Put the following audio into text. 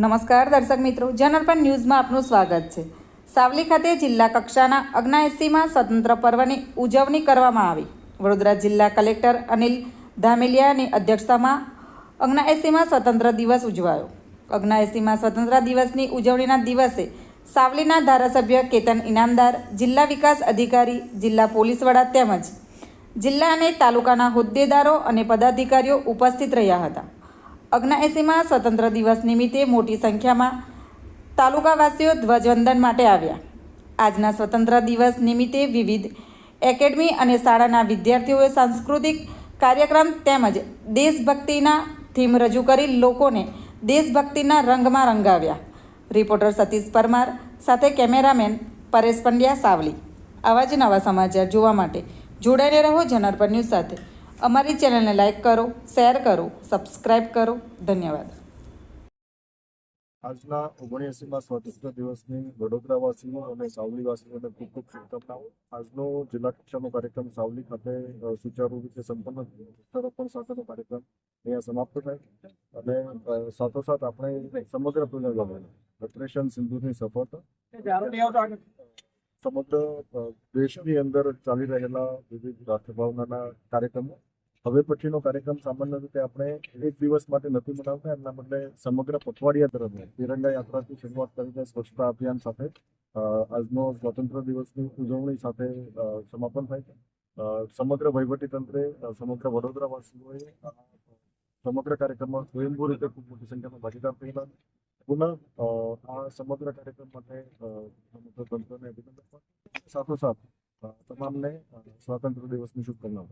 નમસ્કાર દર્શક મિત્રો, જનઅર્પણ ન્યૂઝમાં આપનું સ્વાગત છે। સાવલી ખાતે જિલ્લા કક્ષાના 79માં સ્વતંત્ર પર્વની ઉજવણી કરવામાં આવી। વડોદરા જિલ્લા કલેક્ટર અનિલ ધામેલિયાની અધ્યક્ષતામાં 79માં સ્વતંત્ર દિવસ ઉજવાયો। 79માં સ્વતંત્ર દિવસની ઉજવણીના દિવસે સાવલીના ધારાસભ્ય કેતન ઇનામદાર, જિલ્લા વિકાસ અધિકારી, જિલ્લા પોલીસ વડા તેમજ જિલ્લા અને તાલુકાના હોદ્દેદારો અને પદાધિકારીઓ ઉપસ્થિત રહ્યા હતા। 79માં સ્વતંત્ર દિવસ નિમિત્તે મોટી સંખ્યામાં તાલુકાવાસીઓ ધ્વજવંદન માટે આવ્યા। આજના સ્વતંત્ર દિવસ નિમિત્તે વિવિધ એકેડમી અને શાળાના વિદ્યાર્થીઓએ સાંસ્કૃતિક કાર્યક્રમ તેમજ દેશભક્તિના થીમ રજૂ કરી લોકોને દેશભક્તિના રંગમાં રંગાવ્યા। રિપોર્ટર સતીશ પરમાર સાથે કેમેરામેન પરેશ પંડ્યા, સાવલી। આવા જ નવા સમાચાર જોવા માટે જોડાઈને રહો જનઅર્પણ ન્યૂઝ સાથે। અમારી ચેનલને લાઇક કરો, શેર કરો, સબસ્ક્રાઇબ કરો। ધન્યવાદ। આજના 79માં સ્વતંત્ર દિવસની વડોદરાવાસીઓ અને સાવલીવાસીઓને ખૂબ ખૂબ શુભકામનાઓ। આજનો જિલ્લા કક્ષાનો કાર્યક્રમ સાવલી ખાતે સુચારુ રીતે સંપન્ન વૃક્ષારોપણ સાથેનો કાર્યક્રમ અહીંયા સમાપ્ત થાય અને સાથોસાથ આપણે સમગ્ર ઓપરેશન સિંધુની સફળતા સમગ્ર દેશની અંદર ચાલી રહેલા વિવિધ રાષ્ટ્રભાવનાના કાર્યક્રમો હવે પછીનો કાર્યક્રમ સામાન્ય રીતે આપણે એક દિવસ માટે નથી મનાવતા, એમના બદલે સમગ્ર પખવાડિયા દરમિયાન તિરંગા યાત્રાથી શરૂઆત કરીને સ્વચ્છતા અભિયાન સાથે આજનો સ્વતંત્ર દિવસની ઉજવણી સાથે સમાપન થાય છે। સમગ્ર વહીવટીતંત્રે, સમગ્ર વડોદરાવાસીઓએ સમગ્ર કાર્યક્રમમાં સ્વયંભૂ રીતે ખૂબ મોટી સંખ્યામાં ભાગીદાર થયેલા। પુનઃ આ સમગ્ર કાર્યક્રમ માટે સમગ્ર તંત્રને અભિનંદન, સાથોસાથ તમામને સ્વાતંત્ર્ય દિવસની શુભકામનાઓ।